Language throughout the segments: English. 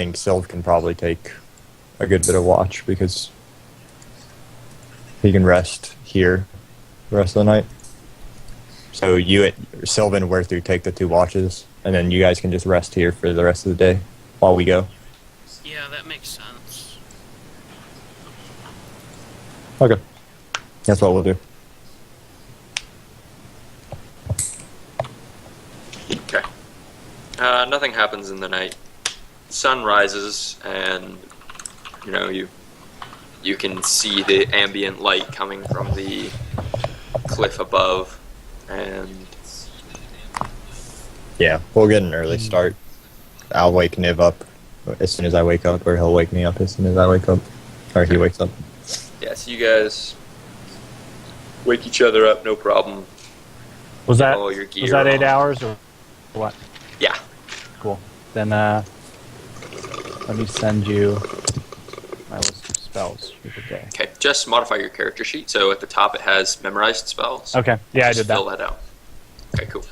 think Sylv can probably take a good bit of watch because he can rest here the rest of the night. So Sylvan, Werther take the 2 watches, and then you guys can just rest here for the rest of the day while we go. Yeah, that makes sense. Okay. That's what we'll do. Okay. Nothing happens in the night. Sun rises, and you can see the ambient light coming from the cliff above, and Yeah, we'll get an early start. I'll wake Niv up as soon as I wake up, or he'll wake me up as soon as I wake up. Or he wakes up. yeah, so you guys wake each other up, no problem. Was that All your gear 8 on. hours or what? Yeah. Cool. Then let me send you my list of spells for the day. Okay, just modify your character sheet. So at the top it has memorized spells. Okay. Yeah, I did Fill that. that out. Okay, cool.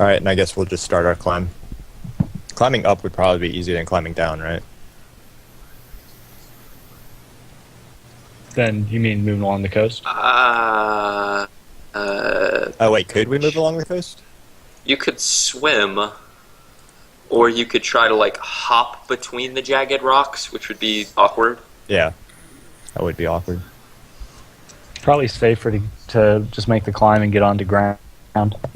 Alright, and I guess we'll just start our climb. Climbing up would probably be easier than climbing down, right? Then you mean moving along the coast? Oh wait, could we move along the coast? You could swim, or you could try to hop between the jagged rocks, which would be awkward. Yeah. That would be awkward. Probably safer to just make the climb and get onto ground.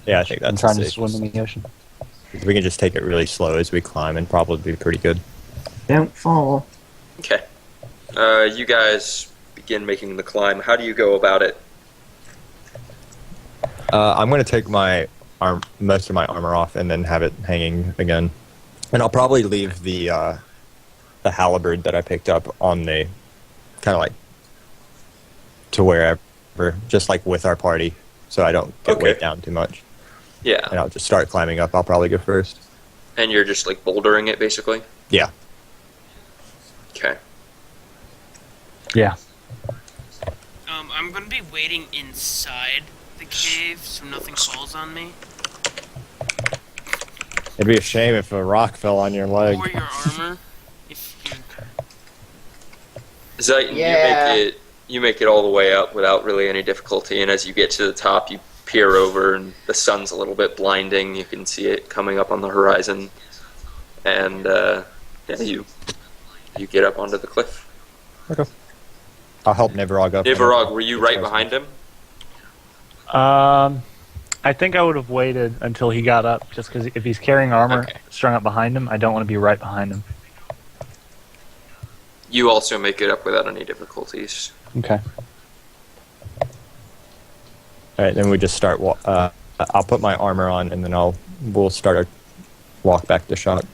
Yeah, I think that's and trying to the swim safest. in the ocean. We can just take it really slow as we climb and probably be pretty good. Don't fall. Okay. You guys begin making the climb. How do you go about it? I'm going to take most of my armor off and then have it hanging again. And I'll probably leave the halberd that I picked up on the kind of to wherever, just with our party, so I don't get weighed down too much. Yeah. And I'll just start climbing up. I'll probably go first. And you're just bouldering it, basically? Yeah. Okay. Yeah. I'm gonna be waiting inside the cave so nothing falls on me. It'd be a shame if a rock fell on your leg. Or your armor. If you... Zayton, Yeah. you make it all the way up without really any difficulty, and as you get to the top, you peer over, and the sun's a little bit blinding. You can see it coming up on the horizon, and you get up onto the cliff. Okay. I'll help Nivarog up. Nivarog, were you right behind him? I think I would have waited until he got up, just because if he's carrying armor Okay. strung up behind him, I don't want to be right behind him. You also make it up without any difficulties. Okay. Alright, then we just start. I'll put my armor on, and then we'll start our walk back to shot.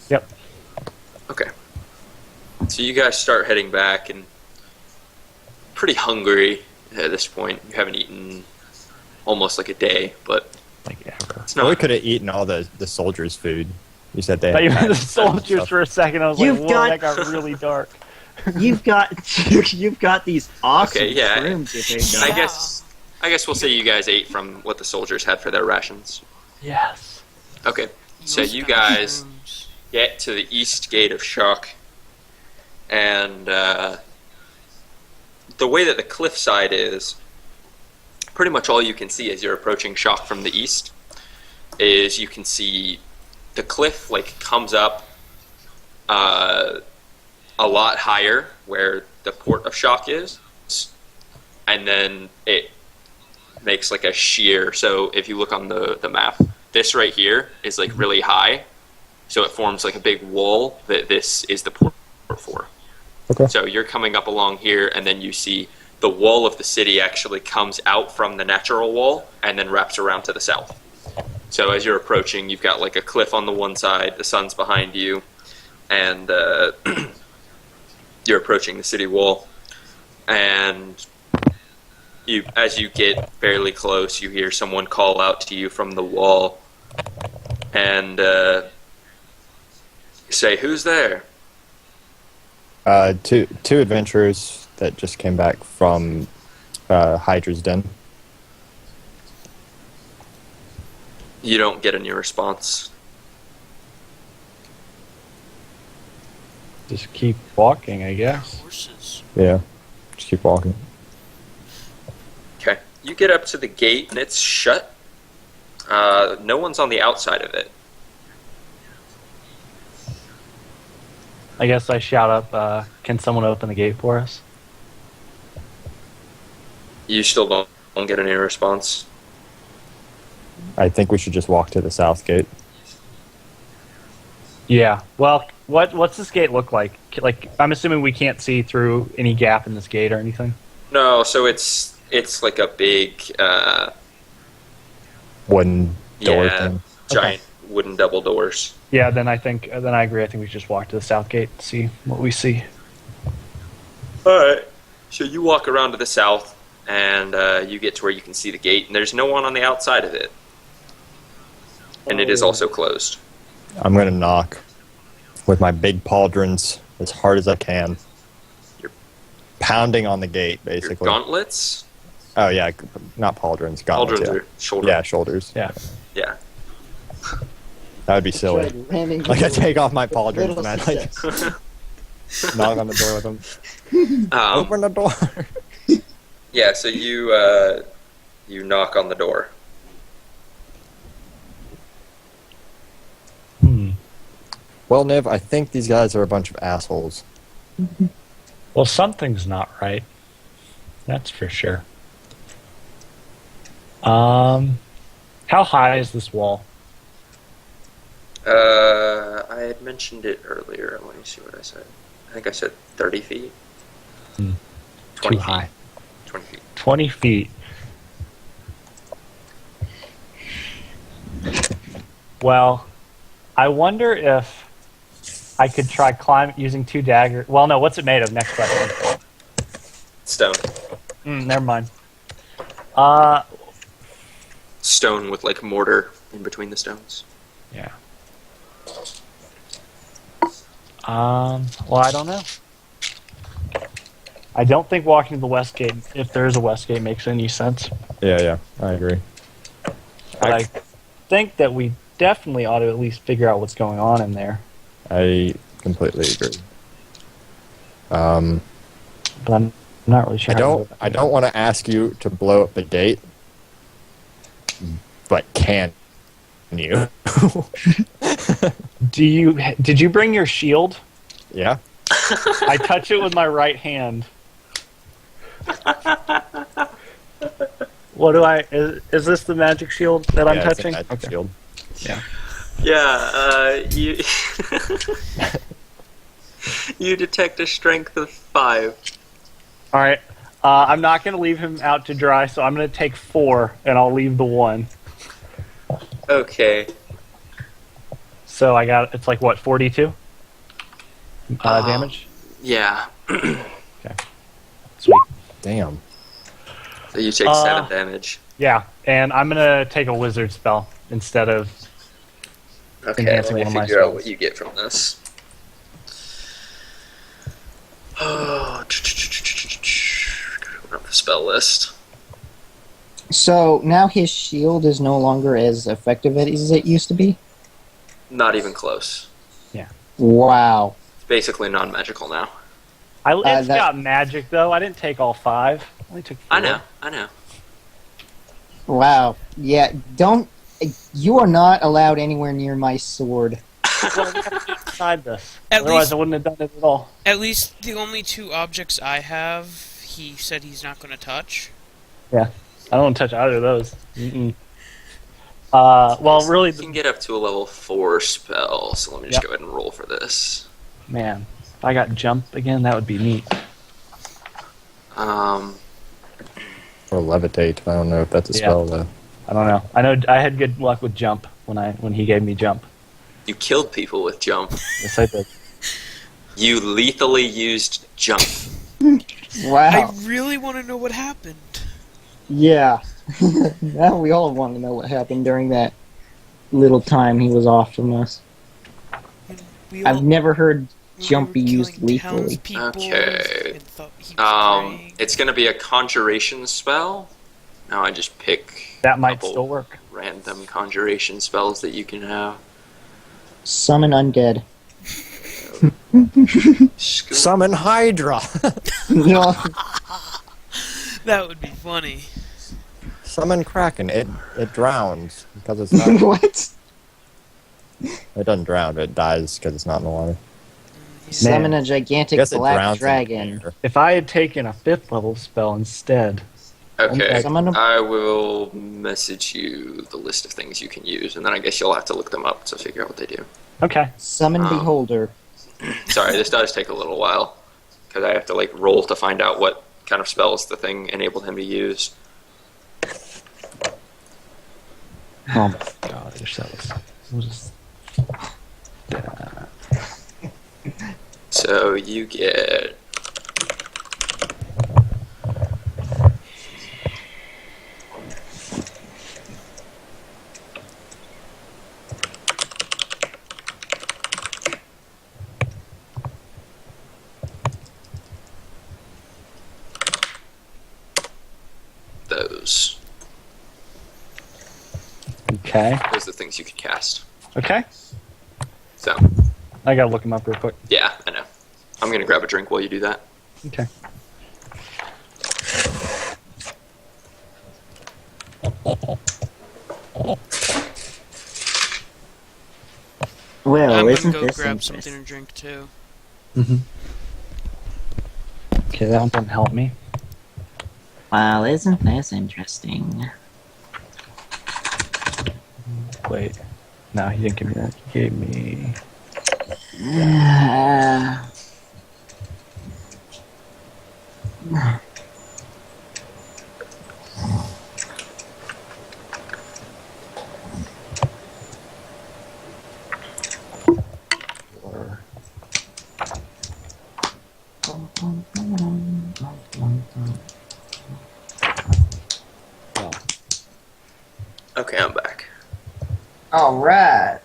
Yep. Okay. So you guys start heading back, and pretty hungry at this point. You haven't eaten almost a day, but it's Well, we not. could have eaten all the soldiers' food. You said they. I thought you had meant the soldiers stuff. for a second. I was You've like, whoa, got- that got really dark. You've got these awesome Okay, yeah. shrooms you picked up. I guess we'll say you guys ate from what the soldiers had for their rations. Yes. Okay. So Those you got guys shrooms. get to the east gate of Shock, and the way that the cliffside is, pretty much all you can see as you're approaching Shock from the east is you can see the cliff comes up a lot higher where the port of Shock is, and then it makes a sheer. So if you look on the map, this right here is really high, so it forms a big wall that this is the port for. Okay. So you're coming up along here, and then you see the wall of the city actually comes out from the natural wall and then wraps around to the south. So as you're approaching, you've got a cliff on the one side, the sun's behind you, and you're approaching the city wall. And as you get fairly close, you hear someone call out to you from the wall and say, "Who's there?" Two adventurers that just came back from Hydra's den. You don't get any response. Just keep walking, I guess. Horses. Yeah. Just keep walking. Okay. You get up to the gate and it's shut. No one's on the outside of it. I guess I shout up, can someone open the gate for us? You still don't get any response. I think we should just walk to the south gate. Yeah. Well, what's this gate look like? Like, I'm assuming we can't see through any gap in this gate or anything. No, so it's like a big, Wooden door yeah, thing. giant wooden double doors. Yeah. Then I agree. I think we should just walk to the south gate and see what we see. Alright. So you walk around to the south, and you get to where you can see the gate, and there's no one on the outside of it. And it is also closed. I'm going to knock with my big pauldrons as hard as I can. Your- Pounding on the gate, Your basically. gauntlets? Oh, yeah. Not pauldrons. Gauntlets, Pauldrons yeah. are shoulder. Yeah, shoulders. Yeah. Yeah. That would be silly. Like, I take off my pauldrons Little and I, like, knock on the door with them. Open the door. Yeah, so you knock on the door. Well, Niv, I think these guys are a bunch of assholes. Well, something's not right. That's for sure. How high is this wall? I had mentioned it earlier. Let me see what I said. I think I said 30 feet. 20 Too feet. high. 20 feet. 20 feet. Well, I wonder if I could try using 2 daggers. Well, no, what's it made of? Next question. Stone. Never mind. Stone with like mortar in between the stones. Yeah. Well, I don't know. I don't think walking to the west gate, if there is a west gate, makes any sense. Yeah, I agree. But I think that we definitely ought to at least figure out what's going on in there. I completely agree. But I'm not really sure. I don't want to ask you to blow up the gate, but can you? Did you bring your shield? Yeah. I touch it with my right hand. What do I? Is this the magic shield that I'm Yeah, it's a touching? magic shield. Yeah. Yeah, you you detect a strength of 5. All right. I'm not going to leave him out to dry, so I'm going to take 4, and I'll leave the 1. Okay. So it's like what, 42 damage? Yeah. Sweet. Damn. So you take 7 damage. Yeah, and I'm going to take a wizard spell instead of Okay, let enhancing me one of my figure out spells. what you get from this. Oh, open up the spell list. So now his shield is no longer as effective as it used to be? Not even close. Wow. It's basically non-magical now. It's got magic, though. I didn't take all 5. I only took 4. I know. Wow. Yeah, you are not allowed anywhere near my sword. Well, we have to get inside this. At Otherwise, least- I wouldn't have done it at all. At least the only 2 objects I have, he said he's not going to touch. Yeah. I don't want to touch either of those. Mm-mm. Well, really, You can get up to a level 4 spell, so let me just Yep. go ahead and roll for this. man, if I got jump again, that would be neat. Or levitate. I don't know if that's a Yeah. spell, though. I don't know. I know I had good luck with jump when he gave me jump. You killed people with jump. Yes, I did. You lethally used jump. Wow. I really want to know what happened. Yeah. Now we all want to know what happened during that little time he was off from us. We all- I've never heard we jump were be used killing lethally. townspeople Okay. and thought he was praying. It's going to be a conjuration spell. Now I just pick That might couple still work. random conjuration spells that you can have. Summon undead. Scoop. Summon Hydra. No. That would be funny. Summon Kraken. It drowns because it's not. What? It doesn't drown. It dies because it's not in the water. Summon a I gigantic guess it black drowns in the dragon. water. If I had taken a 5th level spell instead. Okay, Summon a- I will message you the list of things you can use, and then I guess you'll have to look them up to figure out what they do. Okay. Summon Beholder. Sorry, this does take a little while, because I have to, like, roll to find out what kind of spells the thing enabled him to use. Oh my gosh, that was. So you get... those. Okay. Those are the things you can cast. Okay. So, I gotta look them up real quick. yeah, I know. I'm gonna grab a drink while you do that. Okay. Well, I'm gonna isn't go this grab interesting? something to drink too. Okay, that one doesn't help me. Well, isn't this interesting? Wait. No, he didn't give me that. He gave me. Okay, I'm back. All right.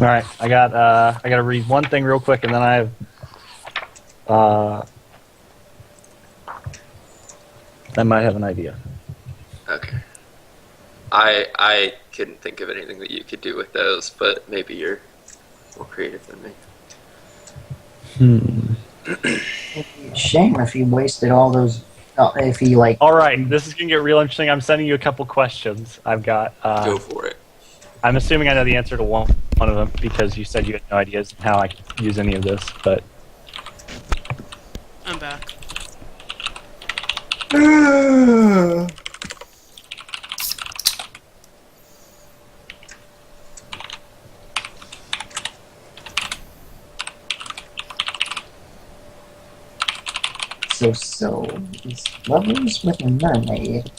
All right, I gotta read one thing real quick, and then I might have an idea. Okay. I couldn't think of anything that you could do with those, but maybe you're more creative than me. Shame if he wasted all those. If he like. All right, this is gonna get real interesting. I'm sending you a couple questions. I've got. Go for it. I'm assuming I know the answer to one of them because you said you had no ideas how I could use any of this, but I'm back. So these lovers with a mermaid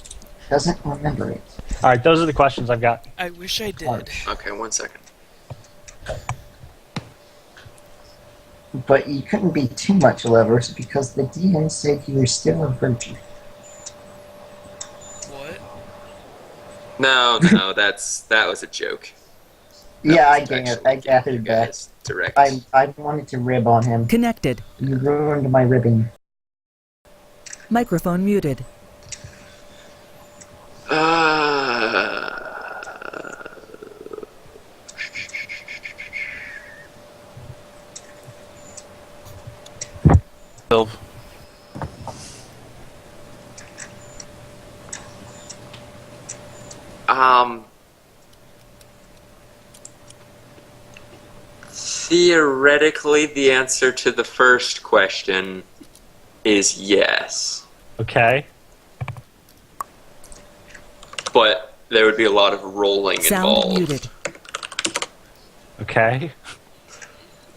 doesn't remember it. all right, those are the questions I've got. I wish I did. Okay, 1 second. But you couldn't be too much lovers because the DM said you were still a virgin. What? No, that was a joke. Yeah, I wasn't gathered. actually I gathered you that. guys direct. I wanted to rib on him. Connected. You ruined my ribbing. Microphone muted. Theoretically, the answer to the first question is yes, Okay. but there would be a lot of rolling Sound involved. muted. Okay.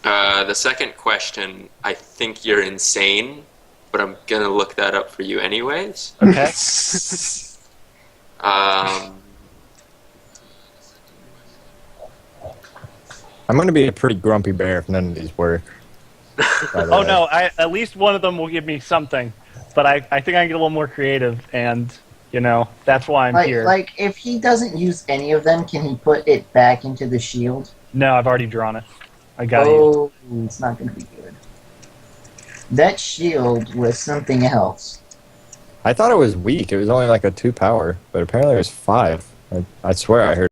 The second question, I think you're insane, but I'm gonna look that up for you anyways. Okay. I'm going to be a pretty grumpy bear if none of these work. by the Oh way. no! At least one of them will give me something, but I think I can get a little more creative, and that's why I'm here. Like, if he doesn't use any of them, can he put it back into the shield? No, I've already drawn it. I got it. Oh, it's not going to be good. That shield was something else. I thought it was weak. It was only like a 2 power, but apparently it was 5. I swear I heard